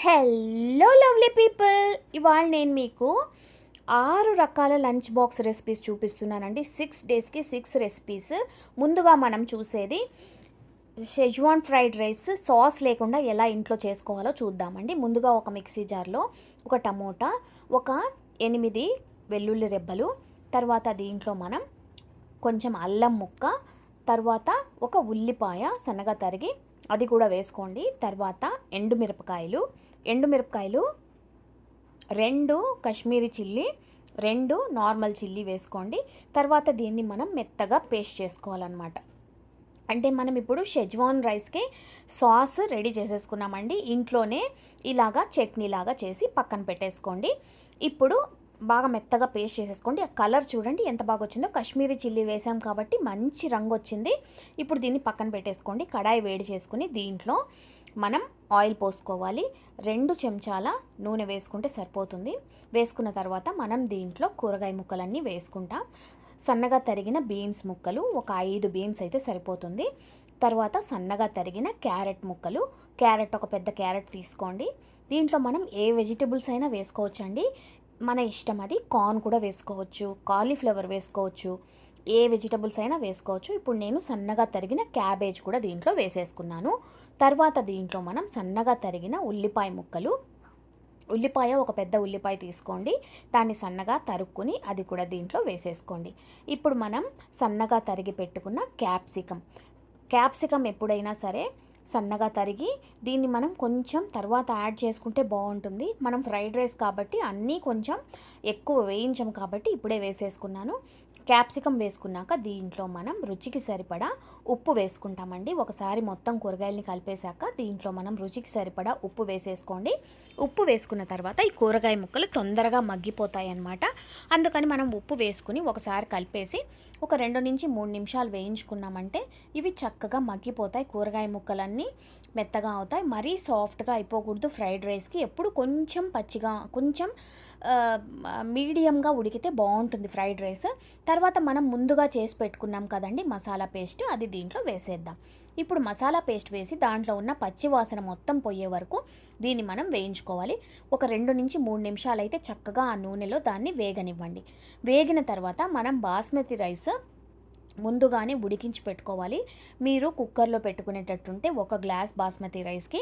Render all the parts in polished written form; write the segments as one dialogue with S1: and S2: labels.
S1: Hello lovely people, ఇవాళ నేను మీకు 6 రకాల లంచ్ బాక్స్ రెసిపీస్ చూపిస్తున్నానండి. 6 డేస్కి 6 రెసిపీస్. ముందుగా మనం చూసేది షెజ్వాన్ ఫ్రైడ్ రైస్ సాస్ లేకుండా ఎలా ఇంట్లో చేసుకోవాలో చూద్దామండి. ముందుగా ఒక మిక్సీ జార్లో ఒక టమోటా, ఒక 8 వెల్లుల్లి రెబ్బలు, తర్వాత దీంట్లో మనం కొంచెం అల్లం ముక్క, తర్వాత ఒక ఉల్లిపాయ సన్నగా తరిగి అది కూడా వేసుకోండి. తర్వాత ఎండుమిరపకాయలు 2 కాశ్మీరీ చిల్లీ, 2 నార్మల్ చిల్లీ వేసుకోండి. తర్వాత దీన్ని మనం మెత్తగా పేస్ట్ చేసుకోవాలన్నమాట. అంటే మనం ఇప్పుడు షెజ్వాన్ రైస్కి సాస్ రెడీ చేసేసుకున్నామండి. ఇంట్లోనే ఇలాగా చట్నీలాగా చేసి పక్కన పెట్టేసుకోండి. ఇప్పుడు బాగా మెత్తగా పేస్ట్ చేసేసుకోండి. ఆ కలర్ చూడండి ఎంత బాగా వచ్చిందో. కాశ్మీరీ చిల్లీ వేసాం కాబట్టి మంచి రంగు వచ్చింది. ఇప్పుడు దీన్ని పక్కన పెట్టేసుకోండి. కడాయి వేడి చేసుకుని దీంట్లో మనం ఆయిల్ పోసుకోవాలి. 2 చెంచాల నూనె వేసుకుంటే సరిపోతుంది. వేసుకున్న తర్వాత మనం దీంట్లో కూరగాయ ముక్కలన్నీ వేసుకుంటాం. సన్నగా తరిగిన బీన్స్ ముక్కలు ఒక 5 బీన్స్ అయితే సరిపోతుంది. తర్వాత సన్నగా తరిగిన క్యారెట్ ముక్కలు, ఒక పెద్ద క్యారెట్ తీసుకోండి. దీంట్లో మనం ఏ వెజిటబుల్స్ అయినా వేసుకోవచ్చండి, మన ఇష్టం. అది కార్న్ కూడా వేసుకోవచ్చు, కాలీఫ్లవర్ వేసుకోవచ్చు, ఏ వెజిటబుల్స్ అయినా వేసుకోవచ్చు. ఇప్పుడు నేను సన్నగా తరిగిన క్యాబేజ్ కూడా దీంట్లో వేసేసుకున్నాను. తర్వాత దీంట్లో మనం సన్నగా తరిగిన ఉల్లిపాయ ఒక పెద్ద ఉల్లిపాయ తీసుకోండి, దాన్ని సన్నగా తరుక్కుని అది కూడా దీంట్లో వేసేసుకోండి. ఇప్పుడు మనం సన్నగా తరిగి పెట్టుకున్న క్యాప్సికమ్ ఎప్పుడైనా సరే సన్నగా తరిగి దీన్ని మనం కొంచెం తర్వాత యాడ్ చేసుకుంటే బాగుంటుంది. మనం ఫ్రైడ్ రైస్ కాబట్టి అన్నీ కొంచెం ఎక్కువ వేయించం కాబట్టి ఇప్పుడే వేసేసుకున్నాను. క్యాప్సికమ్ వేసుకున్నాక దీంట్లో మనం రుచికి సరిపడా ఉప్పు వేసుకుంటామండి. ఒకసారి మొత్తం కూరగాయలని కలిపేశాక దీంట్లో మనం రుచికి సరిపడా ఉప్పు వేసేసుకోండి. ఉప్పు వేసుకున్న తర్వాత ఈ కూరగాయ ముక్కలు తొందరగా మగ్గిపోతాయి అన్నమాట. అందుకని మనం ఉప్పు వేసుకుని ఒకసారి కలిపేసి ఒక 2 నుంచి 3 నిమిషాలు వేయించుకున్నామంటే ఇవి చక్కగా మగ్గిపోతాయి. కూరగాయ ముక్కలన్నీ మెత్తగా అవుతాయి. మరీ సాఫ్ట్గా అయిపోకూడదు ఫ్రైడ్ రైస్కి. ఎప్పుడు కొంచెం పచ్చిగా, కొంచెం మీడియంగా ఉడికితే బాగుంటుంది ఫ్రైడ్ రైస్. తర్వాత మనం ముందుగా చేసి పెట్టుకున్నాం కదండి మసాలా పేస్ట్, అది దీంట్లో వేసేద్దాం. ఇప్పుడు మసాలా పేస్ట్ వేసి దాంట్లో ఉన్న పచ్చి వాసన మొత్తం పోయే వరకు దీన్ని మనం వేయించుకోవాలి. ఒక 2 నుంచి 3 నిమిషాలు అయితే చక్కగా ఆ నూనెలో దాన్ని వేగనివ్వండి. వేగిన తర్వాత మనం బాస్మతి రైస్ ముందుగానే ఉడికించి పెట్టుకోవాలి. మీరు కుక్కర్లో పెట్టుకునేటట్టుంటే 1 గ్లాస్ బాస్మతి రైస్కి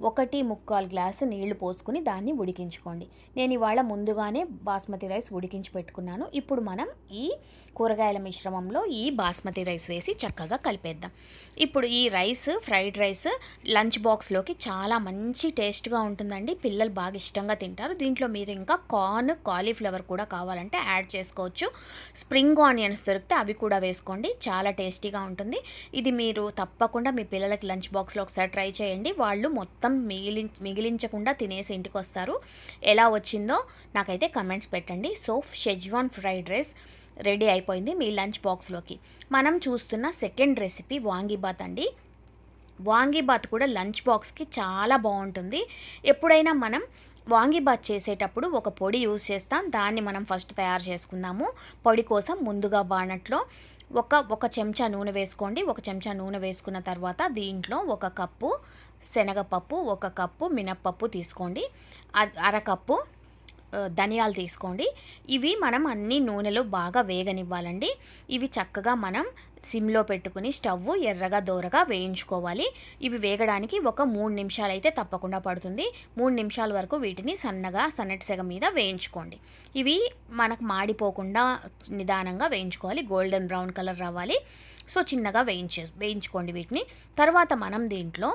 S1: 1.25 గ్లాసు నీళ్లు పోసుకుని దాన్ని ఉడికించుకోండి. నేను ఇవాళ ముందుగానే బాస్మతి రైస్ ఉడికించి పెట్టుకున్నాను. ఇప్పుడు మనం ఈ కూరగాయల మిశ్రమంలో ఈ బాస్మతి రైస్ వేసి చక్కగా కలిపేద్దాం. ఇప్పుడు ఈ ఫ్రైడ్ రైస్ లంచ్ బాక్స్లోకి చాలా మంచి టేస్ట్గా ఉంటుందండి. పిల్లలు బాగా ఇష్టంగా తింటారు. దీంట్లో మీరు ఇంకా కార్న్, కాలీఫ్లవర్ కూడా కావాలంటే యాడ్ చేసుకోవచ్చు. స్ప్రింగ్ ఆనియన్స్ దొరికితే అవి కూడా వేసుకోండి, చాలా టేస్టీగా ఉంటుంది. ఇది మీరు తప్పకుండా మీ పిల్లలకి లంచ్ బాక్స్లో ఒకసారి ట్రై చేయండి. వాళ్ళు మొత్తం మిగిలించకుండా తినేసి ఇంటికి వస్తారు. ఎలా వచ్చిందో నాకైతే కమెంట్స్ పెట్టండి. So schezwan fried rice ready అయిపోయింది మీ లంచ్ బాక్స్లోకి. మనం చూస్తున్న సెకండ్ రెసిపీ వాంగీబాత్ అండి. వాంగీబాత్ కూడా లంచ్ బాక్స్కి చాలా బాగుంటుంది. ఎప్పుడైనా మనం వాంగీబాత్ చేసేటప్పుడు ఒక పొడి యూజ్ చేస్తాం, దాన్ని మనం ఫస్ట్ తయారు చేసుకుందాము. పొడి కోసం ముందుగా బాణట్లో ఒక చెంచా నూనె వేసుకోండి. 1 చెంచా నూనె వేసుకున్న తర్వాత దీంట్లో 1 కప్పు శనగపప్పు, 1 కప్పు మినప్పప్పు తీసుకోండి, అరకప్పు ధనియాలు తీసుకోండి. ఇవి మనం అన్ని నూనెలో బాగా వేగనివ్వాలండి. ఇవి చక్కగా మనం సిమ్లో పెట్టుకుని స్టవ్ ఎర్రగా దోరగా వేయించుకోవాలి. ఇవి వేగడానికి ఒక 3 నిమిషాలు అయితే తప్పకుండా పడుతుంది. 3 నిమిషాల వరకు వీటిని సన్నటి సెగ మీద వేయించుకోండి. ఇవి మనకు మాడిపోకుండా నిదానంగా వేయించుకోవాలి. గోల్డెన్ బ్రౌన్ కలర్ రావాలి. సో చిన్నగా వేయించుకోండి వీటిని. తర్వాత మనం దీంట్లో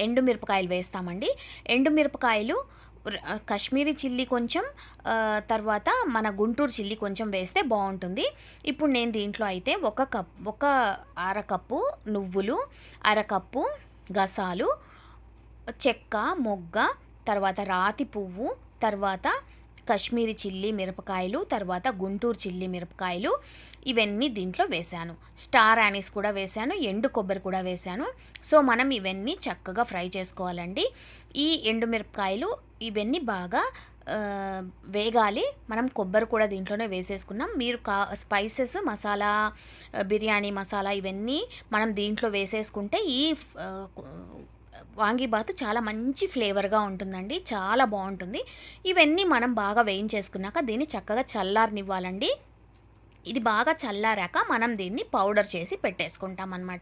S1: ఎండుమిరపకాయలు వేస్తామండి. ఎండుమిరపకాయలు కాశ్మీరీ చిల్లీ కొంచెం, తర్వాత మన గుంటూరు చిల్లీ కొంచెం వేస్తే బాగుంటుంది. ఇప్పుడు నేను దీంట్లో అయితే ఒక అరకప్పు నువ్వులు, అరకప్పు గసాలు, చెక్క, మొగ్గ, తర్వాత రాతి పువ్వు, తర్వాత కాశ్మీరీ చిల్లీ మిరపకాయలు, తర్వాత గుంటూరు చిల్లీ మిరపకాయలు, ఇవన్నీ దీంట్లో వేశాను. స్టార్ యానీస్ కూడా వేశాను, ఎండు కొబ్బరి కూడా వేశాను. సో మనం ఇవన్నీ చక్కగా ఫ్రై చేసుకోవాలండి. ఈ ఎండుమిరపకాయలు ఇవన్నీ బాగా వేగాలి. మనం కొబ్బరి కూడా దీంట్లోనే వేసేసుకున్నాం. మీరు స్పైసెస్ మసాలా, బిర్యానీ మసాలా ఇవన్నీ మనం దీంట్లో వేసేసుకుంటే ఈ వాంగీబాత్ చాలా మంచి ఫ్లేవర్గా ఉంటుందండి, చాలా బాగుంటుంది. ఇవన్నీ మనం బాగా వేయించేసుకున్నాక దీన్ని చక్కగా చల్లారనివ్వాలండి. ఇది బాగా చల్లారాక మనం దీన్ని పౌడర్ చేసి పెట్టేసుకుంటాం అనమాట.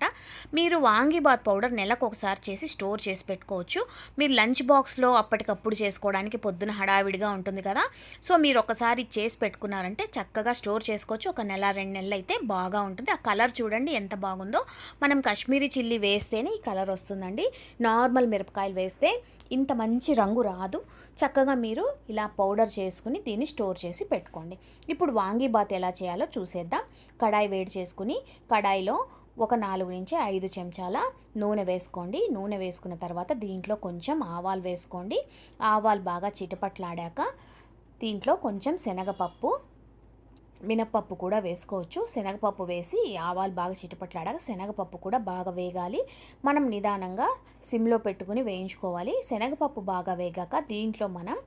S1: మీరు వాంగీబాత్ పౌడర్ నెలకు ఒకసారి చేసి స్టోర్ చేసి పెట్టుకోవచ్చు. మీరు లంచ్ బాక్స్లో అప్పటికప్పుడు చేసుకోవడానికి పొద్దున హడావిడిగా ఉంటుంది కదా, సో మీరు ఒకసారి చేసి పెట్టుకున్నారంటే చక్కగా స్టోర్ చేసుకోవచ్చు. ఒక నెల 2 నెలలు అయితే బాగా ఉంటుంది. ఆ కలర్ చూడండి ఎంత బాగుందో. మనం కాశ్మీరీ చిల్లీ వేస్తేనే ఈ కలర్ వస్తుందండి. నార్మల్ మిరపకాయలు వేస్తే ఇంత మంచి రంగు రాదు. చక్కగా మీరు ఇలా పౌడర్ చేసుకుని దీన్ని స్టోర్ చేసి పెట్టుకోండి. ఇప్పుడు వాంగీబాత్ ఎలా చేయాలో చూసేద్దాం. కడాయి వేడి చేసుకుని కడాయిలో ఒక 4 నుంచి 5 చెంచాల నూనె వేసుకోండి. నూనె వేసుకున్న తర్వాత దీంట్లో కొంచెం ఆవాలు వేసుకోండి. ఆవాలు బాగా చిటపట్లాడాక దీంట్లో కొంచెం శనగపప్పు, మినప్పప్పు కూడా వేసుకోవచ్చు. శనగపప్పు వేసి ఆవాలు బాగా చిటపట్లాడాక శనగపప్పు కూడా బాగా వేగాలి. మనం నిదానంగా సిమ్లో పెట్టుకుని వేయించుకోవాలి. శనగపప్పు బాగా వేగాక దీంట్లో మనం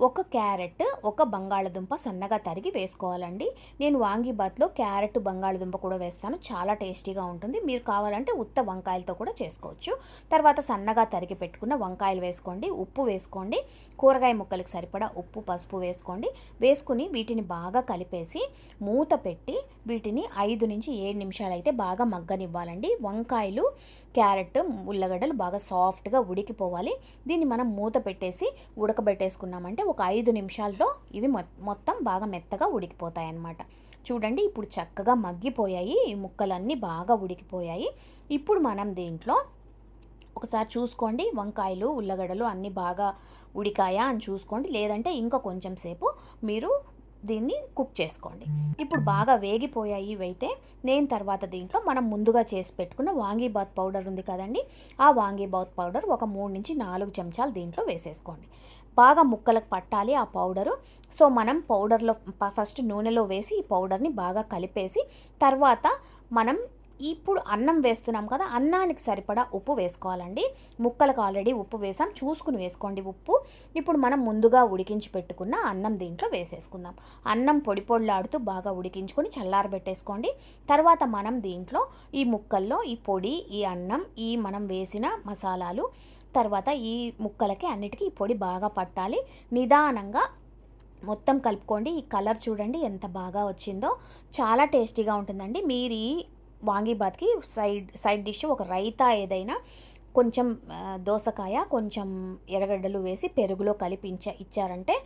S1: ఒక క్యారెట్, ఒక బంగాళదుంప సన్నగా తరిగి వేసుకోవాలండి. నేను వాంగీబాత్లో క్యారెట్, బంగాళదుంప కూడా వేస్తాను, చాలా టేస్టీగా ఉంటుంది. మీరు కావాలంటే ఉత్త వంకాయలతో కూడా చేసుకోవచ్చు. తర్వాత సన్నగా తరిగి పెట్టుకున్న వంకాయలు వేసుకోండి, ఉప్పు వేసుకోండి, కూరగాయ ముక్కలకు సరిపడా ఉప్పు, పసుపు వేసుకోండి. వేసుకుని వీటిని బాగా కలిపేసి మూత పెట్టి వీటిని 5 నుంచి 7 నిమిషాలు అయితే బాగా మగ్గనివ్వాలండి. వంకాయలు, క్యారెట్, ఉల్లగడ్డలు బాగా సాఫ్ట్గా ఉడికిపోవాలి. దీన్ని మనం మూత పెట్టేసి ఉడకబెట్టేసుకున్నామంటే ఒక 5 నిమిషాల్లో ఇవి మొత్తం బాగా మెత్తగా ఉడికిపోతాయి అన్నమాట. చూడండి ఇప్పుడు చక్కగా మగ్గిపోయాయి, ఈ ముక్కలన్నీ బాగా ఉడికిపోయాయి. ఇప్పుడు మనం దీంట్లో ఒకసారి చూసుకోండి, వంకాయలు, ఉల్లగడ్డలు అన్నీ బాగా ఉడికాయా అని చూసుకోండి. లేదంటే ఇంకా కొంచెం సేపు మీరు దీన్ని కుక్ చేసుకోండి. ఇప్పుడు బాగా వేగిపోయాయి ఇవైతే. నేను తర్వాత దీంట్లో మనం ముందుగా చేసి పెట్టుకున్న వాంగీబాత్ పౌడర్ ఉంది కదండి, ఆ వాంగీబాత్ పౌడర్ ఒక 3 నుంచి 4 చెంచాలు దీంట్లో వేసేసుకోండి. బాగా ముక్కలకు పట్టాలి ఆ పౌడరు. సో మనం పౌడర్లో ఫస్ట్ నూనెలో వేసి ఈ పౌడర్ని బాగా కలిపేసి తర్వాత మనం ఇప్పుడు అన్నం వేస్తున్నాం కదా, అన్నానికి సరిపడా ఉప్పు వేసుకోవాలండి. ముక్కలకు ఆల్రెడీ ఉప్పు వేసాం, చూసుకుని వేసుకోండి ఉప్పు. ఇప్పుడు మనం ముందుగా ఉడికించి పెట్టుకున్న అన్నం దీంట్లో వేసేసుకుందాం. అన్నం పొడి పొడిలాడుతూ బాగా ఉడికించుకొని చల్లారబెట్టేసుకోండి. తర్వాత మనం దీంట్లో ఈ ముక్కల్లో ఈ పొడి, ఈ అన్నం, ఈ మనం వేసిన మసాలాలు, తర్వాత ఈ ముక్కలకి అన్నిటికీ ఈ పొడి బాగా పట్టాలి. నిదానంగా మొత్తం కలుపుకోండి. ఈ కలర్ చూడండి ఎంత బాగా వచ్చిందో, చాలా టేస్టీగా ఉంటుందండి. మీరు ఈ వాంగీబాత్కి సైడ్ డిష్ ఒక రైతా ఏదైనా కొంచెం దోసకాయ, కొంచెం ఎర్రగడ్డలు వేసి పెరుగులో కలిపి ఇచ్చారంటే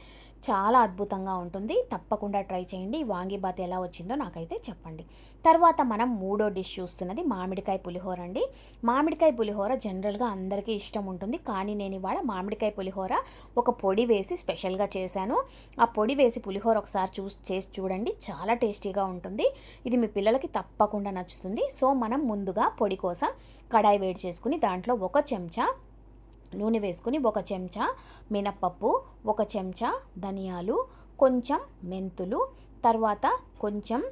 S1: చాలా అద్భుతంగా ఉంటుంది. తప్పకుండా ట్రై చేయండి. వాంగీబాత్ ఎలా వచ్చిందో నాకైతే చెప్పండి. తర్వాత మనం మూడో డిష్ చూస్తున్నది మామిడికాయ పులిహోర అండి. మామిడికాయ పులిహోర జనరల్గా అందరికీ ఇష్టం ఉంటుంది, కానీ నేను ఇవాళ మామిడికాయ పులిహోర ఒక పొడి వేసి స్పెషల్గా చేశాను. ఆ పొడి వేసి పులిహోర ఒకసారి చేసి చూడండి, చాలా టేస్టీగా ఉంటుంది. ఇది మీ పిల్లలకి తప్పకుండా నచ్చుతుంది. సో మనం ముందుగా పొడి కోసం కడాయి వేడి చేసుకుని దాంట్లో ఒక చెంచా నూనె వేసుకుని, ఒక చెంచా మినప్పప్పు, ఒక చెంచా ధనియాలు, కొంచెం మెంతులు, తర్వాత కొంచెం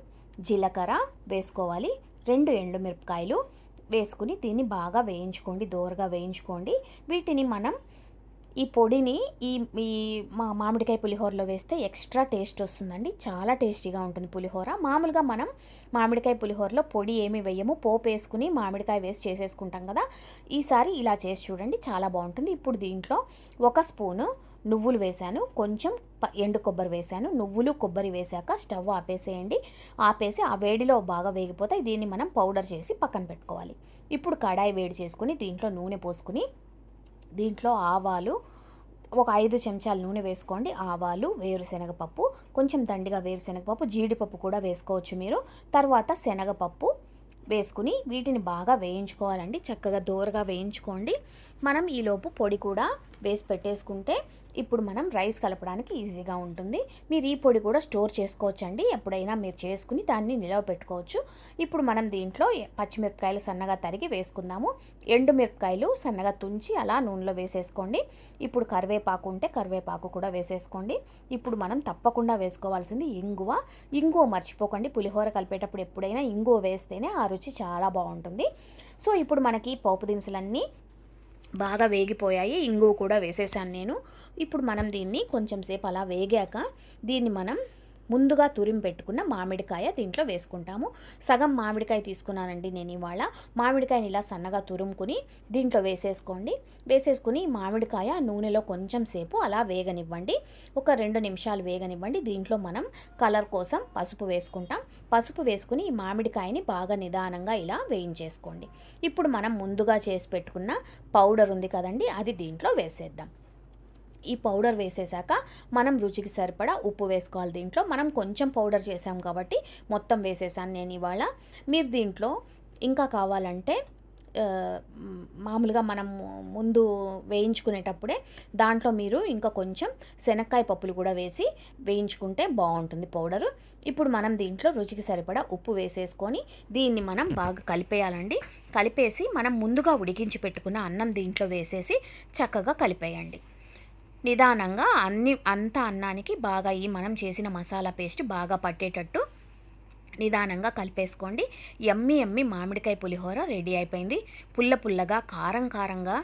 S1: జీలకర్ర వేసుకోవాలి. 2 ఎండుమిరపకాయలు వేసుకుని దీన్ని బాగా వేయించుకోండి, దోరగా వేయించుకోండి. వీటిని మనం ఈ పొడిని ఈ ఈ మామిడికాయ పులిహోరలో వేస్తే ఎక్స్ట్రా టేస్ట్ వస్తుందండి, చాలా టేస్టీగా ఉంటుంది పులిహోర. మామూలుగా మనం మామిడికాయ పులిహోరలో పొడి ఏమి వేయము, పోపు వేసుకుని మామిడికాయ వేసి చేసేసుకుంటాం కదా. ఈసారి ఇలా చేసి చూడండి, చాలా బాగుంటుంది. ఇప్పుడు దీంట్లో 1 స్పూను నువ్వులు వేశాను, కొంచెం ఎండు కొబ్బరి వేశాను. నువ్వులు, కొబ్బరి వేశాక స్టవ్ ఆపేసేయండి. ఆపేసి ఆ వేడిలో బాగా వేగిపోతే దీన్ని మనం పౌడర్ చేసి పక్కన పెట్టుకోవాలి. ఇప్పుడు కడాయి వేడి చేసుకుని దీంట్లో నూనె పోసుకుని దీంట్లో ఆవాలు ఒక 5 చెంచాల నూనె వేసుకోండి. ఆవాలు, వేరుశనగపప్పు, కొంచెం దండిగా వేరుశనగపప్పు, జీడిపప్పు కూడా వేసుకోవచ్చు మీరు. తర్వాత శనగపప్పు వేసుకుని వీటిని బాగా వేయించుకోవాలండి, చక్కగా దోరగా వేయించుకోండి. మనం ఈలోపు పొడి కూడా వేసి పెట్టేసుకుంటే ఇప్పుడు మనం రైస్ కలపడానికి ఈజీగా ఉంటుంది. మీరు ఈ పొడి కూడా స్టోర్ చేసుకోవచ్చండి, ఎప్పుడైనా మీరు చేసుకుని దాన్ని నిలవ పెట్టుకోవచ్చు. ఇప్పుడు మనం దీంట్లో పచ్చిమిరపకాయలు సన్నగా తరిగి వేసుకుందాము. ఎండుమిరపకాయలు సన్నగా తుంచి అలా నూనెలో వేసేసుకోండి. ఇప్పుడు కరివేపాకు ఉంటే కరివేపాకు కూడా వేసేసుకోండి. ఇప్పుడు మనం తప్పకుండా వేసుకోవాల్సింది ఇంగువ మర్చిపోకండి. పులిహోర కలిపేటప్పుడు ఎప్పుడైనా ఇంగువ వేస్తేనే ఆ రుచి చాలా బాగుంటుంది. సో ఇప్పుడు మనకి పోపు దినుసులన్నీ బాగా వేగిపోయాయి, ఇంగువ కూడా వేసేసాను నేను. ఇప్పుడు మనం దీన్ని కొంచెం సేపు అలా వేగాక దీన్ని మనం ముందుగా తురిమి పెట్టుకున్న మామిడికాయ దీంట్లో వేసుకుంటాము. సగం మామిడికాయ తీసుకున్నానండి నేను ఇవాళ. మామిడికాయని ఇలా సన్నగా తురుముకుని దీంట్లో వేసేసుకుని మామిడికాయ నూనెలో కొంచెం సేపు అలా వేగనివ్వండి. ఒక 2 నిమిషాలు వేగనివ్వండి. దీంట్లో మనం కలర్ కోసం పసుపు వేసుకుంటాం. పసుపు వేసుకుని ఈ మామిడికాయని బాగా నిదానంగా ఇలా వేయించేసుకోండి. ఇప్పుడు మనం ముందుగా చేసి పెట్టుకున్న పౌడర్ ఉంది కదండి, అది దీంట్లో వేసేద్దాం. ఈ పౌడర్ వేసేసాక మనం రుచికి సరిపడా ఉప్పు వేసుకోవాలి. దీంట్లో మనం కొంచెం పౌడర్ చేసాం కాబట్టి మొత్తం వేసేసాను నేను ఇవాళ. మీరు దీంట్లో ఇంకా కావాలంటే మామూలుగా మనం ముందు వేయించుకునేటప్పుడే దాంట్లో మీరు ఇంకా కొంచెం శనక్కాయ పప్పులు కూడా వేసి వేయించుకుంటే బాగుంటుంది పౌడరు. ఇప్పుడు మనం దీంట్లో రుచికి సరిపడా ఉప్పు వేసేసుకొని దీన్ని మనం బాగా కలిపేయాలండి. కలిపేసి మనం ముందుగా ఉడికించి పెట్టుకున్న అన్నం దీంట్లో వేసేసి చక్కగా కలిపేయండి. నిదానంగా అంత అన్నానికి బాగా ఈ మనం చేసిన మసాలా పేస్ట్ బాగా పట్టేటట్టు నిదానంగా కలిపేసుకోండి. యమ్మీ మామిడికాయ పులిహోర రెడీ అయిపోయింది. పుల్లగా కారంగా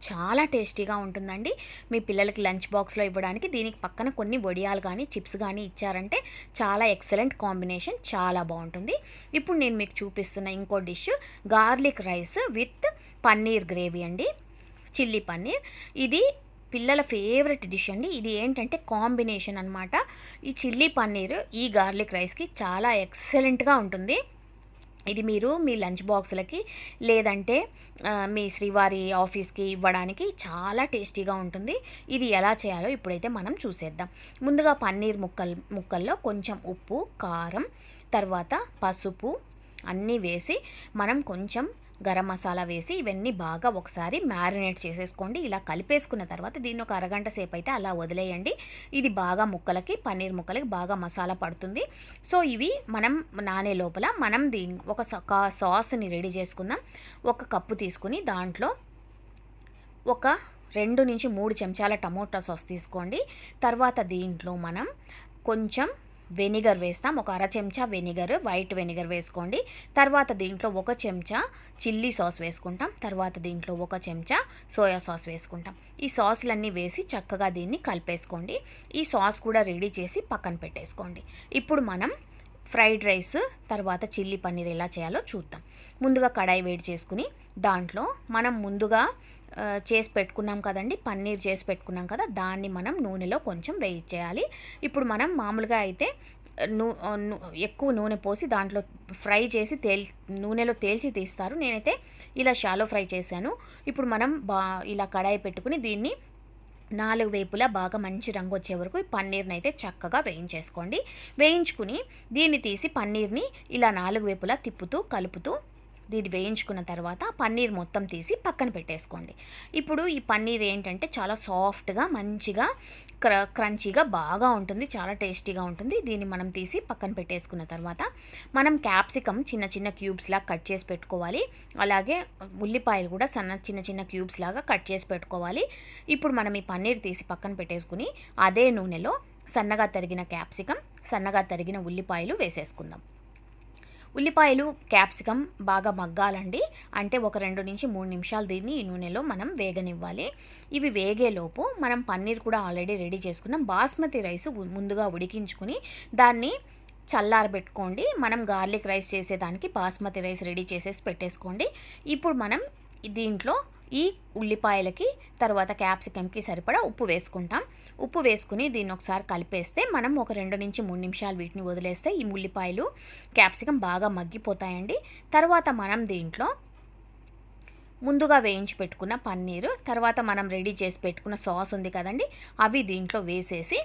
S1: చాలా టేస్టీగా ఉంటుందండి. మీ పిల్లలకి లంచ్ బాక్స్లో ఇవ్వడానికి దీనికి పక్కన కొన్ని వడియాలు కానీ చిప్స్ కానీ ఇచ్చారంటే చాలా ఎక్సలెంట్ కాంబినేషన్, చాలా బాగుంటుంది. ఇప్పుడు నేను మీకు చూపిస్తున్న ఇంకో dish garlic rice with paneer gravy అండి, చిల్లీ పన్నీర్. ఇది పిల్లల ఫేవరెట్ డిష్ అండి. ఇది ఏంటంటే కాంబినేషన్ అనమాట. ఈ చిల్లీ పన్నీర్ ఈ గార్లిక్ రైస్కి చాలా ఎక్సలెంట్గా ఉంటుంది. ఇది మీరు మీ లంచ్ బాక్సులకి లేదంటే మీ శ్రీవారి ఆఫీస్కి ఇవ్వడానికి చాలా టేస్టీగా ఉంటుంది. ఇది ఎలా చేయాలో ఇప్పుడైతే మనం చూసేద్దాం. ముందుగా పన్నీర్ ముక్కల్లో కొంచెం ఉప్పు, కారం, తర్వాత పసుపు అన్నీ వేసి మనం కొంచెం గరం మసాలా వేసి ఇవన్నీ బాగా ఒకసారి మ్యారినేట్ చేసేసుకోండి. ఇలా కలిపేసుకున్న తర్వాత దీన్ని ఒక అరగంట సేపు అయితే అలా వదిలేయండి. ఇది బాగా పన్నీర్ ముక్కలకి బాగా మసాలా పడుతుంది. సో ఇవి మనం నానే లోపల మనం దీన్ని ఒక సాస్ని రెడీ చేసుకుందాం. 1 కప్పు తీసుకుని దాంట్లో ఒక 2 నుంచి 3 చెంచాల టమోటా సాస్ తీసుకోండి. తర్వాత దీంట్లో మనం కొంచెం వెనిగర్ వేస్తాం. ఒక 1/2 చెంచా వెనిగర్, వైట్ వెనిగర్ వేసుకోండి. తర్వాత దీంట్లో 1 చెంచా చిల్లీ సాస్ వేసుకుంటాం. తర్వాత దీంట్లో 1 చెంచా సోయా సాస్ వేసుకుంటాం. ఈ సాస్లన్నీ వేసి చక్కగా దీన్ని కలిపేసుకోండి. ఈ సాస్ కూడా రెడీ చేసి పక్కన పెట్టేసుకోండి. ఇప్పుడు మనం ఫ్రైడ్ రైస్ తర్వాత చిల్లీ పన్నీర్ ఎలా చేయాలో చూద్దాం. ముందుగా కడాయి వేడి చేసుకుని దాంట్లో మనం ముందుగా చేసి పెట్టుకున్నాం కదండి, పన్నీర్ చేసి పెట్టుకున్నాం కదా, దాన్ని మనం నూనెలో కొంచెం వేయించేయాలి. ఇప్పుడు మనం మామూలుగా అయితే ఎక్కువ నూనె పోసి దాంట్లో ఫ్రై చేసి నూనెలో తేల్చి తీస్తారు. నేనైతే ఇలా షాలో ఫ్రై చేశాను. ఇప్పుడు మనం ఇలా కడాయి పెట్టుకుని దీన్ని 4 వైపులా బాగా మంచి రంగు వచ్చే వరకు ఈ పన్నీర్ని అయితే చక్కగా వేయించేసుకోండి. వేయించుకుని దీన్ని తీసి పన్నీర్ని ఇలా 4 వైపులా తిప్పుతూ కలుపుతూ దీన్ని వేయించుకున్న తర్వాత పన్నీర్ మొత్తం తీసి పక్కన పెట్టేసుకోండి. ఇప్పుడు ఈ పన్నీర్ ఏంటంటే చాలా సాఫ్ట్గా మంచిగా క్రంచీగా బాగా ఉంటుంది, చాలా టేస్టీగా ఉంటుంది. దీన్ని మనం తీసి పక్కన పెట్టేసుకున్న తర్వాత మనం క్యాప్సికమ్ చిన్న క్యూబ్స్ లాగా కట్ చేసి పెట్టుకోవాలి. అలాగే ఉల్లిపాయలు కూడా చిన్న క్యూబ్స్ లాగా కట్ చేసి పెట్టుకోవాలి. ఇప్పుడు మనం ఈ పన్నీర్ తీసి పక్కన పెట్టేసుకుని అదే నూనెలో సన్నగా తరిగిన క్యాప్సికమ్, సన్నగా తరిగిన ఉల్లిపాయలు వేసేసుకుందాం. ఉల్లిపాయలు క్యాప్సికమ్ బాగా మగ్గాలండి. అంటే ఒక 2 నుంచి 3 నిమిషాలు దీన్ని ఈ నూనెలో మనం వేగనివ్వాలి. ఇవి వేగేలోపు మనం పన్నీర్ కూడా ఆల్రెడీ రెడీ చేసుకున్నాం. బాస్మతి రైస్ ముందుగా ఉడికించుకుని దాన్ని చల్లారబెట్టుకోండి. మనం గార్లిక్ రైస్ చేసేదానికి బాస్మతి రైస్ రెడీ చేసేసి పెట్టేసుకోండి. ఇప్పుడు మనం దీంట్లో ఈ ఉల్లిపాయలకి తర్వాత క్యాప్సికమ్కి సరిపడా ఉప్పు వేసుకుంటాం. ఉప్పు వేసుకుని దీన్ని ఒకసారి కలిపేస్తే మనం ఒక 2 నుంచి 3 నిమిషాలు వీటిని వదిలేస్తే ఈ ఉల్లిపాయలు క్యాప్సికమ్ బాగా మగ్గిపోతాయండి. తర్వాత మనం దీంట్లో ముందుగా వేయించి పెట్టుకున్న పన్నీరు, తర్వాత మనం రెడీ చేసి పెట్టుకున్న సాస్ ఉంది కదండి, అవి దీంట్లో వేసేసి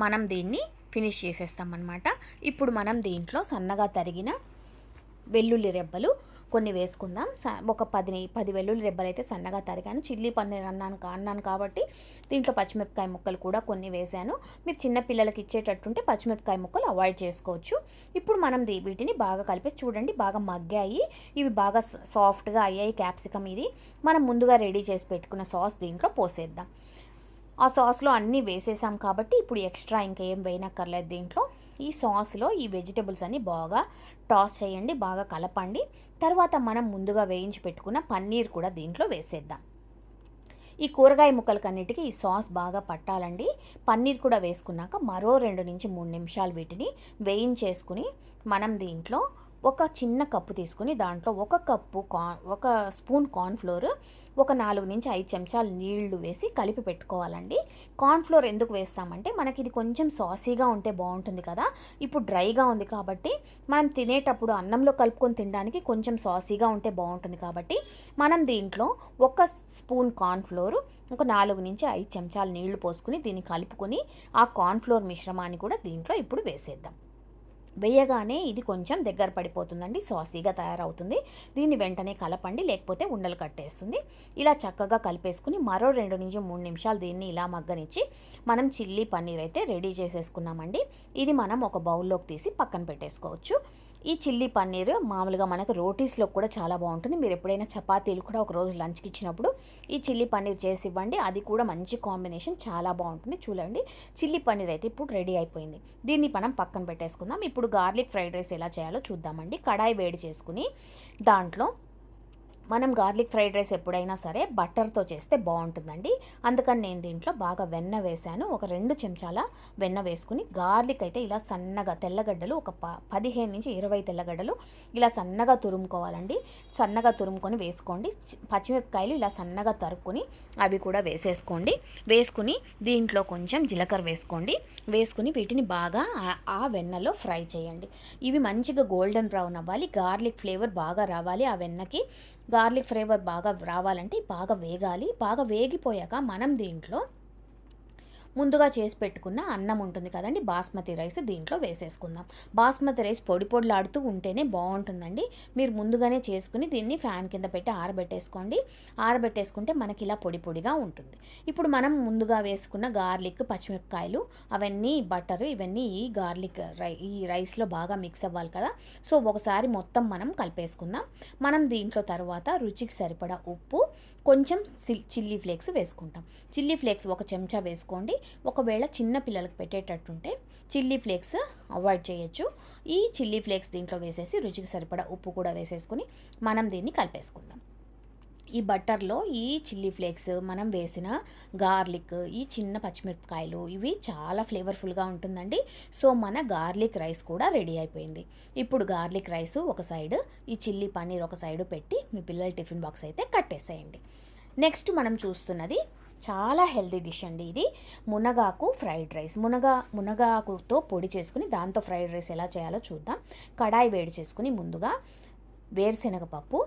S1: మనం దీన్ని ఫినిష్ చేసేస్తాం అన్నమాట. ఇప్పుడు మనం దీంట్లో సన్నగా తరిగిన వెల్లుల్లి రెబ్బలు కొన్ని వేసుకుందాం. ఒక 10 వెల్లుల్లి రెబ్బలు అయితే సన్నగా తరిగాను. చిల్లీ పన్నీర్ అన్నాను కాబట్టి దీంట్లో పచ్చిమిరపకాయ ముక్కలు కూడా కొన్ని వేసాను. మీరు చిన్న పిల్లలకి ఇచ్చేటట్టుంటే పచ్చిమిరపకాయ ముక్కలు అవాయిడ్ చేసుకోవచ్చు. ఇప్పుడు మనం వీటిని బాగా కలిపేసి చూడండి, బాగా మగ్గాయి, ఇవి బాగా సాఫ్ట్గా అయ్యాయి క్యాప్సికమ్. ఇది మనం ముందుగా రెడీ చేసి పెట్టుకున్న సాస్ దీంట్లో పోసేద్దాం. ఆ సాస్లో అన్నీ వేసేసాం కాబట్టి ఇప్పుడు ఎక్స్ట్రా ఇంకేం వేయనక్కర్లేదు. దీంట్లో ఈ సాస్లో ఈ వెజిటబుల్స్ అన్నీ బాగా టాస్ చేయండి, బాగా కలపండి. తర్వాత మనం ముందుగా వేయించి పెట్టుకున్న పన్నీర్ కూడా దీంట్లో వేసేద్దాం. ఈ కూరగాయ ముక్కలకన్నిటికీ ఈ సాస్ బాగా పట్టాలండి. పన్నీర్ కూడా వేసుకున్నాక మరో 2-3 నిమిషాలు వీటిని వేయించేసుకుని మనం దీంట్లో ఒక చిన్న కప్పు తీసుకుని దాంట్లో ఒక స్పూన్ కార్న్‌ఫ్లోర్, ఒక 4-5 చెంచాలు నీళ్లు వేసి కలిపి పెట్టుకోవాలండి. కార్న్‌ఫ్లోర్ ఎందుకు వేస్తామంటే మనకి ఇది కొంచెం సాసీగా ఉంటే బాగుంటుంది కదా. ఇప్పుడు డ్రైగా ఉంది కాబట్టి మనం తినేటప్పుడు అన్నంలో కలుపుకొని తినడానికి కొంచెం సాసీగా ఉంటే బాగుంటుంది కాబట్టి మనం దీంట్లో ఒక స్పూన్ కార్న్‌ఫ్లోర్, ఒక 4-5 చెంచాలు నీళ్లు పోసుకుని దీన్ని కలుపుకొని ఆ కార్న్‌ఫ్లోర్ మిశ్రమాన్ని కూడా దీంట్లో ఇప్పుడు వేసేద్దాం. వేయగానే ఇది కొంచెం దగ్గర పడిపోతుందండి, సాసీగా తయారవుతుంది. దీన్ని వెంటనే కలపండి, లేకపోతే ఉండలు కట్టేస్తుంది. ఇలా చక్కగా కలిపేసుకుని మరో 2-3 నిమిషాలు దీన్ని ఇలా మగ్గనిచ్చి మనం చిల్లీ పన్నీర్ అయితే రెడీ చేసేసుకున్నామండి. ఇది మనం ఒక బౌల్లోకి తీసి పక్కన పెట్టేసుకోవచ్చు. ఈ చిల్లీ పన్నీర్ మామూలుగా మనకు రోటీస్లో కూడా చాలా బాగుంటుంది. మీరు ఎప్పుడైనా చపాతీలు కూడా ఒక రోజు లంచ్కి ఇచ్చినప్పుడు ఈ చిల్లీ పన్నీర్ చేసి ఇవ్వండి, అది కూడా మంచి కాంబినేషన్, చాలా బాగుంటుంది. చూడండి, చిల్లీ పన్నీర్ అయితే ఇప్పుడు రెడీ అయిపోయింది. దీన్ని మనం పక్కన పెట్టేసుకుందాం. ఇప్పుడు గార్లిక్ ఫ్రైడ్ రైస్ ఎలా చేయాలో చూద్దామండి. కడాయి వేడి చేసుకుని దాంట్లో మనం గార్లిక్ ఫ్రైడ్ రైస్ ఎప్పుడైనా సరే బటర్తో చేస్తే బాగుంటుందండి. అందుకని నేను దీంట్లో బాగా వెన్న వేశాను. ఒక 2 చెంచాల వెన్న వేసుకుని గార్లిక్ అయితే ఇలా సన్నగా తెల్లగడ్డలు ఒక 15-20 తెల్లగడ్డలు ఇలా సన్నగా తురుముకోవాలండి. సన్నగా తురుముకొని వేసుకోండి. పచ్చిమిరపకాయలు ఇలా సన్నగా తరుక్కుని అవి కూడా వేసేసుకోండి. వేసుకుని దీంట్లో కొంచెం జీలకర్ర వేసుకోండి. వేసుకుని వీటిని బాగా ఆ వెన్నలో ఫ్రై చేయండి. ఇవి మంచిగా గోల్డెన్ బ్రౌన్ అవ్వాలి. గార్లిక్ ఫ్లేవర్ బాగా రావాలి. ఆ వెన్నకి గార్లిక్ ఫ్లేవర్ బాగా రావాలంటే బాగా వేగాలి. బాగా వేగిపోయాక మనం దీంట్లో ముందుగా చేసి పెట్టుకున్న అన్నం ఉంటుంది కదండి, బాస్మతి రైస్ దీంట్లో వేసేసుకుందాం. బాస్మతి రైస్ పొడి పొడిలాడుతూ ఉంటేనే బాగుంటుందండి. మీరు ముందుగానే చేసుకుని దీన్ని ఫ్యాన్ కింద పెట్టి ఆరబెట్టేసుకోండి. ఆరబెట్టేసుకుంటే మనకి ఇలా పొడి పొడిగా ఉంటుంది. ఇప్పుడు మనం ముందుగా వేసుకున్న గార్లిక్, పచ్చిమిరపకాయలు, అవన్నీ బటర్, ఇవన్నీ ఈ రైస్లో బాగా మిక్స్ అవ్వాలి కదా. సో ఒకసారి మొత్తం మనం కలిపేసుకుందాం. మనం దీంట్లో తర్వాత రుచికి సరిపడా ఉప్పు, కొంచెం చిల్లీ ఫ్లేక్స్ వేసుకుంటాం. చిల్లీ ఫ్లేక్స్ 1 చెంచా వేసుకోండి. ఒకవేళ చిన్న పిల్లలకు పెట్టేటట్టుంటే చిల్లీ ఫ్లేక్స్ అవాయిడ్ చేయొచ్చు. ఈ చిల్లీ ఫ్లేక్స్ దీంట్లో వేసేసి రుచికి సరిపడా ఉప్పు కూడా వేసేసుకుని మనం దీన్ని కలిపేసుకుందాం. ఈ బటర్లో ఈ చిల్లీ ఫ్లేక్స్, మనం వేసిన గార్లిక్, ఈ చిన్న పచ్చిమిరపకాయలు, ఇవి చాలా ఫ్లేవర్ఫుల్గా ఉంటుందండి. సో మన గార్లిక్ రైస్ కూడా రెడీ అయిపోయింది. ఇప్పుడు గార్లిక్ రైస్ ఒక సైడ్, ఈ చిల్లీ పన్నీర్ ఒక సైడు పెట్టి మీ పిల్లల టిఫిన్ బాక్స్ అయితే కట్టేసేయండి. నెక్స్ట్ మనం చూస్తున్నది చాలా హెల్తీ డిష్ అండి. ఇది మునగాకు ఫ్రైడ్ రైస్. మునగాకుతో పొడి చేసుకుని దాంతో ఫ్రైడ్ రైస్ ఎలా చేయాలో చూద్దాం. కడాయి వేడి చేసుకుని ముందుగా వేరుశనగ పప్పు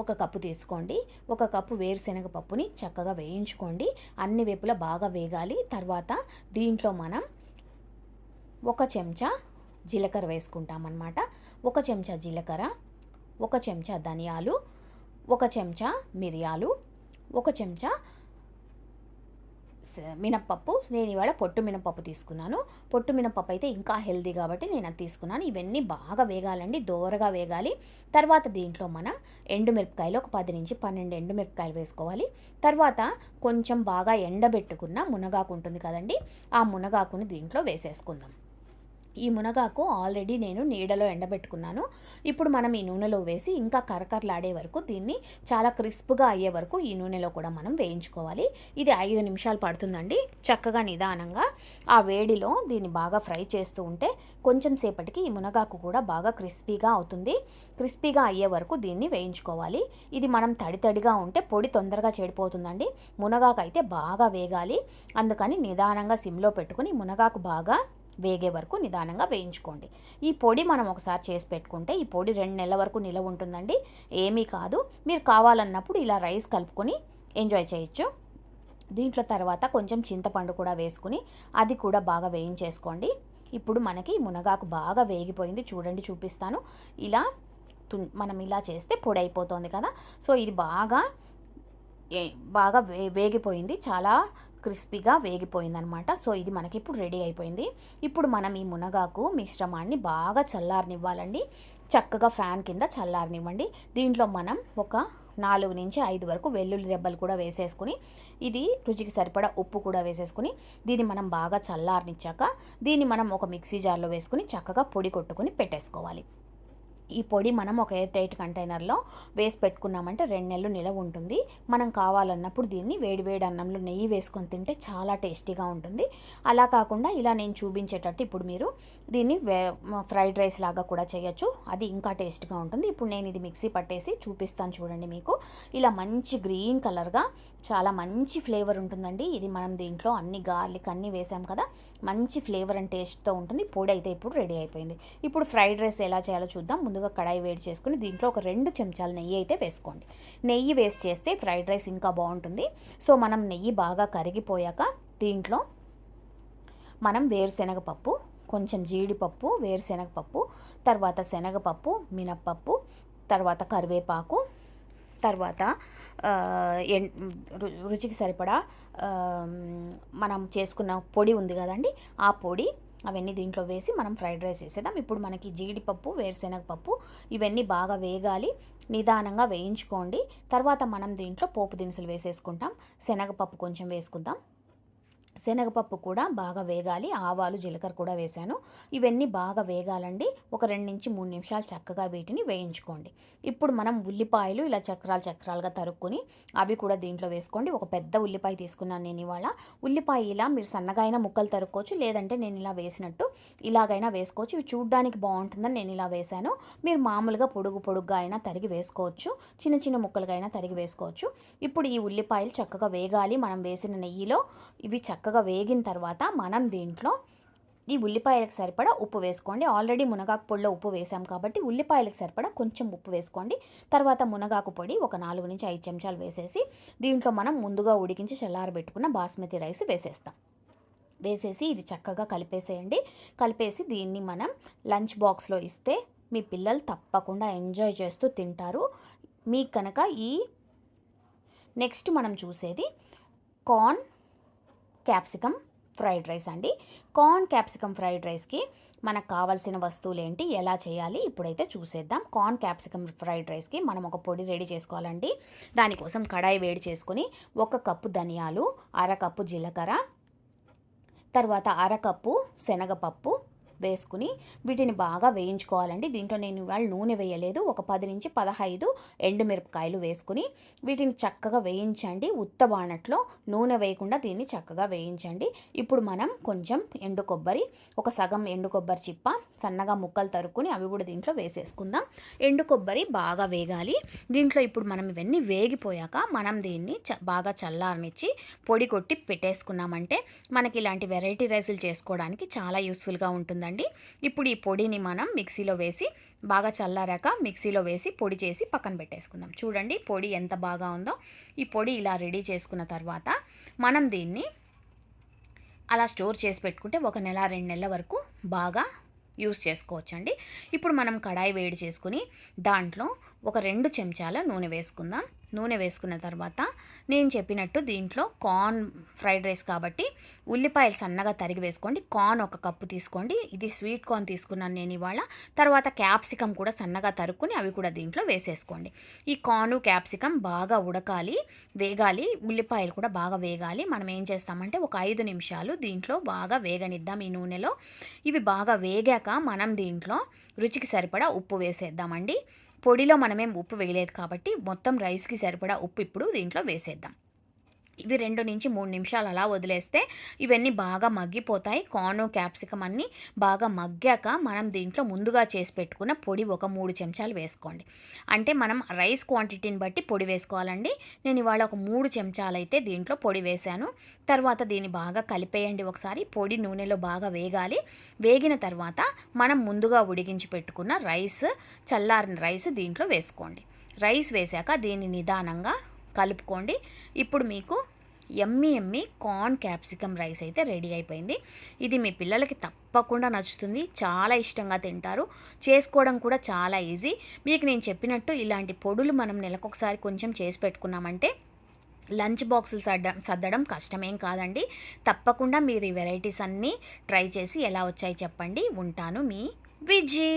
S1: 1 కప్పు తీసుకోండి. 1 కప్పు వేరుశనగ పప్పుని చక్కగా వేయించుకోండి. అన్ని వైపులా బాగా వేగాలి. తర్వాత దీంట్లో మనం 1 చెంచా జీలకర్ర వేసుకుంటామన్నమాట. 1 చెంచా జీలకర్ర, 1 చెంచా ధనియాలు, 1 చెంచా మిరియాలు, 1 చెంచా మినప్పప్పు. నేను ఇవాళ పొట్టు మినపప్పు తీసుకున్నాను. పొట్టు మినపప్పు అయితే ఇంకా హెల్దీ కాబట్టి నేను అది తీసుకున్నాను. ఇవన్నీ బాగా వేగాలండి, దోరగా వేగాలి. తర్వాత దీంట్లో మనం ఎండుమిరపకాయలు ఒక 10-12 ఎండుమిరపకాయలు వేసుకోవాలి. తర్వాత కొంచెం బాగా ఎండబెట్టుకున్న మునగాకు ఉంటుంది కదండి, ఆ మునగాకుని దీంట్లో వేసేసుకుందాం. ఈ మునగాకు ఆల్రెడీ నేను నీడలో ఎండబెట్టుకున్నాను. ఇప్పుడు మనం ఈ నూనెలో వేసి ఇంకా కరకరలాడే వరకు, దీన్ని చాలా క్రిస్ప్గా అయ్యే వరకు ఈ నూనెలో కూడా మనం వేయించుకోవాలి. ఇది 5 నిమిషాలు పడుతుందండి. చక్కగా నిదానంగా ఆ వేడిలో దీన్ని బాగా ఫ్రై చేస్తూ ఉంటే కొంచెం సేపటికి ఈ మునగాకు కూడా బాగా క్రిస్పీగా అవుతుంది. క్రిస్పీగా అయ్యే వరకు దీన్ని వేయించుకోవాలి. ఇది మనం తడిగా ఉంటే పొడి తొందరగా చెడిపోతుందండి. మునగాకు అయితే బాగా వేగాలి. అందుకని నిదానంగా సిమ్లో పెట్టుకుని మునగాకు బాగా వేగే వరకు నిదానంగా వేయించుకోండి. ఈ పొడి మనం ఒకసారి చేసి పెట్టుకుంటే ఈ పొడి 2 నెలల వరకు నిలవ ఉంటుందండి. ఏమీ కాదు. మీరు కావాలన్నప్పుడు ఇలా రైస్ కలుపుకొని ఎంజాయ్ చేయొచ్చు. దీంట్లో తర్వాత కొంచెం చింతపండు కూడా వేసుకుని అది కూడా బాగా వేయించేసుకోండి. ఇప్పుడు మనకి మునగాకు బాగా వేగిపోయింది. చూడండి, చూపిస్తాను. ఇలా మనం ఇలా చేస్తే పొడి అయిపోతుంది కదా. సో ఇది బాగా వేగిపోయింది, చాలా క్రిస్పీగా వేగిపోయిందనమాట. సో ఇది మనకి ఇప్పుడు రెడీ అయిపోయింది. ఇప్పుడు మనం ఈ మునగాకు మిశ్రమాన్ని బాగా చల్లారనివ్వాలండి. చక్కగా ఫ్యాన్ కింద చల్లారనివ్వండి. దీంట్లో మనం ఒక 4-5 వరకు వెల్లుల్లి రెబ్బలు కూడా వేసేసుకుని, ఇది రుచికి సరిపడా ఉప్పు కూడా వేసేసుకుని దీన్ని మనం బాగా చల్లారనిచ్చాక దీన్ని మనం ఒక మిక్సీ జార్లో వేసుకుని చక్కగా పొడి కొట్టుకుని పెట్టేసుకోవాలి. ఈ పొడి మనం ఒక ఎయిర్ టైట్ కంటైనర్లో వేసి పెట్టుకున్నామంటే 2 నెలలు నిలవ ఉంటుంది. మనం కావాలన్నప్పుడు దీన్ని వేడి వేడి అన్నంలో నెయ్యి వేసుకొని తింటే చాలా టేస్టీగా ఉంటుంది. అలా కాకుండా ఇలా నేను చూపించేటట్టు ఇప్పుడు మీరు దీన్ని ఫ్రైడ్ రైస్ లాగా కూడా చేయొచ్చు. అది ఇంకా టేస్ట్గా ఉంటుంది. ఇప్పుడు నేను ఇది మిక్సీ పట్టేసి చూపిస్తాను చూడండి మీకు. ఇలా మంచి గ్రీన్ కలర్గా చాలా మంచి ఫ్లేవర్ ఉంటుందండి. ఇది మనం దీంట్లో అన్ని గార్లిక్ అన్నీ వేసాం కదా, మంచి ఫ్లేవర్ అండ్ టేస్ట్తో ఉంటుంది. పొడి అయితే ఇప్పుడు రెడీ అయిపోయింది. ఇప్పుడు ఫ్రైడ్ రైస్ ఎలా చేయాలో చూద్దాం. ముందుగా కడాయి వేడి చేసుకుని దీంట్లో ఒక 2 చెంచాల నెయ్యి అయితే వేసుకోండి. నెయ్యి వేస్ట్ చేస్తే ఫ్రైడ్ రైస్ ఇంకా బాగుంటుంది. సో మనం నెయ్యి బాగా కరిగిపోయాక దీంట్లో మనం వేరుశనగపప్పు, కొంచెం జీడిపప్పు, వేరుశనగపప్పు, తర్వాత శనగపప్పు, మినప్పప్పు, తర్వాత కరివేపాకు, తర్వాత రుచికి సరిపడా మనం చేసుకున్న పొడి ఉంది కదండి, ఆ పొడి అవన్నీ దీంట్లో వేసి మనం ఫ్రైడ్ రైస్ వేసేద్దాం. ఇప్పుడు మనకి జీడిపప్పు, వేరుశనగపప్పు ఇవన్నీ బాగా వేగాలి, నిదానంగా వేయించుకోండి. తర్వాత మనం దీంట్లో పోపు దినుసులు వేసేసుకుంటాం. శనగపప్పు కొంచెం వేసుకుందాం. శనగపప్పు కూడా బాగా వేగాలి. ఆవాలు, జీలకర్ర కూడా వేశాను. ఇవన్నీ బాగా వేగాలండి. ఒక 2 నుంచి 3 నిమిషాలు చక్కగా వీటిని వేయించుకోండి. ఇప్పుడు మనం ఉల్లిపాయలు ఇలా చక్రాలుగా తరుక్కొని అవి కూడా దీంట్లో వేసుకోండి. ఒక పెద్ద ఉల్లిపాయ తీసుకున్నాను నేను ఇవాళ. ఉల్లిపాయ ఇలా మీరు సన్నగా అయినా ముక్కలు తరుక్కోవచ్చు, లేదంటే నేను ఇలా వేసినట్టు ఇలాగైనా వేసుకోవచ్చు. ఇవి చూడ్డానికి బాగుంటుందని నేను ఇలా వేశాను. మీరు మామూలుగా పొడుగ్గా అయినా తరిగి వేసుకోవచ్చు, చిన్న చిన్న ముక్కలుగా అయినా తరిగి వేసుకోవచ్చు. ఇప్పుడు ఈ ఉల్లిపాయలు చక్కగా వేగాలి. మనం వేసిన నెయ్యిలో ఇవి చక్కగా వేగిన తర్వాత మనం దీంట్లో ఈ ఉల్లిపాయలకు సరిపడా ఉప్పు వేసుకోండి. ఆల్రెడీ మునగాకు పొడిలో ఉప్పు వేసాం కాబట్టి ఉల్లిపాయలకు సరిపడా కొంచెం ఉప్పు వేసుకోండి. తర్వాత మునగాకు పొడి ఒక 4 నుంచి 5 చెంచాలు వేసేసి దీంట్లో మనం ముందుగా ఉడికించి చల్లారబెట్టుకున్న బాస్మతి రైస్ వేసేస్తాం. వేసేసి ఇది చక్కగా కలిపేసేయండి. కలిపేసి దీన్ని మనం లంచ్ బాక్స్లో ఇస్తే మీ పిల్లలు తప్పకుండా ఎంజాయ్ చేస్తూ తింటారు. మీకు కనుక నెక్స్ట్ మనం చూసేది కార్న్ క్యాప్సికమ్ ఫ్రైడ్ రైస్ అండి. కార్న్ క్యాప్సికమ్ ఫ్రైడ్ రైస్కి మనకు కావాల్సిన వస్తువులు ఏంటి, ఎలా చేయాలి ఇప్పుడైతే చూసేద్దాం. కార్న్ క్యాప్సికమ్ ఫ్రైడ్ రైస్కి మనం ఒక పొడి రెడీ చేసుకోవాలండి. దానికోసం కడాయి వేడి చేసుకొని 1 కప్పు ధనియాలు, 1/2 కప్పు జీలకర్ర, తర్వాత 1/2 కప్పు శనగపప్పు వేసుకుని వీటిని బాగా వేయించుకోవాలండి. దీంట్లో నేను ఇవాళ నూనె వేయలేదు. ఒక 10 నుంచి 15 ఎండుమిరపకాయలు వేసుకుని వీటిని చక్కగా వేయించండి. ఉత్త బాణట్లో నూనె వేయకుండా దీన్ని చక్కగా వేయించండి. ఇప్పుడు మనం కొంచెం ఎండు కొబ్బరి, ఒక సగం ఎండు కొబ్బరి చిప్ప సన్నగా ముక్కలు తరుక్కుని అవి కూడా దీంట్లో వేసేసుకుందాం. ఎండు కొబ్బరి బాగా వేగాలి. దీంట్లో ఇప్పుడు మనం ఇవన్నీ వేగిపోయాక మనం దీన్ని బాగా చల్లారనిచ్చి పొడి కొట్టి పెట్టేసుకున్నామంటే మనకి ఇలాంటి వెరైటీ రైసులు చేసుకోవడానికి చాలా యూస్ఫుల్గా ఉంటుంది. ఇప్పుడు ఈ పొడిని మనం మిక్సీలో వేసి బాగా చల్లారాక మిక్సీలో వేసి పొడి చేసి పక్కన పెట్టేసుకుందాం. చూడండి పొడి ఎంత బాగా ఉందో. ఈ పొడి ఇలా రెడీ చేసుకున్న తర్వాత మనం దీన్ని అలా స్టోర్ చేసి పెట్టుకుంటే 1 నెల 2 నెలల వరకు బాగా యూస్ చేసుకోవచ్చండి. ఇప్పుడు మనం కడాయి వేడి చేసుకుని దాంట్లో ఒక 2 చెంచాల నూనె వేసుకుందాం. నూనె వేసుకున్న తర్వాత నేను చెప్పినట్టు దీంట్లో కార్న్ ఫ్రైడ్ రైస్ కాబట్టి ఉల్లిపాయలు సన్నగా తరిగి వేసుకోండి. కార్న్ 1 కప్పు తీసుకోండి. ఇది స్వీట్ కార్న్ తీసుకున్నాను నేను ఇవాళ. తర్వాత క్యాప్సికమ్ కూడా సన్నగా తరుక్కుని అవి కూడా దీంట్లో వేసేసుకోండి. ఈ కార్న్ క్యాప్సికమ్ బాగా ఉడకాలి, వేగాలి. ఉల్లిపాయలు కూడా బాగా వేగాలి. మనం ఏం చేస్తామంటే ఒక 5 నిమిషాలు దీంట్లో బాగా వేగనిద్దాం ఈ నూనెలో. ఇవి బాగా వేగాక మనం దీంట్లో రుచికి సరిపడా ఉప్పు వేసేద్దామండి. పొడిలో మనమేం ఉప్పు వేయలేదు కాబట్టి మొత్తం రైస్కి సరిపడా ఉప్పు ఇప్పుడు దీంట్లో వేసేద్దాం. ఇవి 2 నుంచి 3 నిమిషాలు అలా వదిలేస్తే ఇవన్నీ బాగా మగ్గిపోతాయి. కార్న్ క్యాప్సికమ్ అన్నీ బాగా మగ్గాక మనం దీంట్లో ముందుగా చేసి పెట్టుకున్న పొడి ఒక 3 చెంచాలు వేసుకోండి. అంటే మనం రైస్ క్వాంటిటీని బట్టి పొడి వేసుకోవాలండి. నేను ఇవాళ ఒక 3 చెంచాలు అయితే దీంట్లో పొడి వేశాను. తర్వాత దీన్ని బాగా కలిపేయండి ఒకసారి. పొడి నూనెలో బాగా వేగాలి. వేగిన తర్వాత మనం ముందుగా ఉడికించి పెట్టుకున్న చల్లారిన రైస్ దీంట్లో వేసుకోండి. రైస్ వేశాక దీన్ని నిదానంగా కలుపుకోండి. ఇప్పుడు మీకు యమ్మీ కార్న్ క్యాప్సికమ్ రైస్ అయితే రెడీ అయిపోయింది. ఇది మీ పిల్లలకి తప్పకుండా నచ్చుతుంది, చాలా ఇష్టంగా తింటారు. చేసుకోవడం కూడా చాలా ఈజీ. మీకు నేను చెప్పినట్టు ఇలాంటి పొడులు మనం నెలకొకసారి కొంచెం చేసి పెట్టుకున్నామంటే లంచ్ బాక్సులు సర్దడం కష్టమేం కాదండి. తప్పకుండా మీరు ఈ వెరైటీస్ అన్నీ ట్రై చేసి ఎలా వచ్చాయి చెప్పండి. ఉంటాను, మీ విజీ.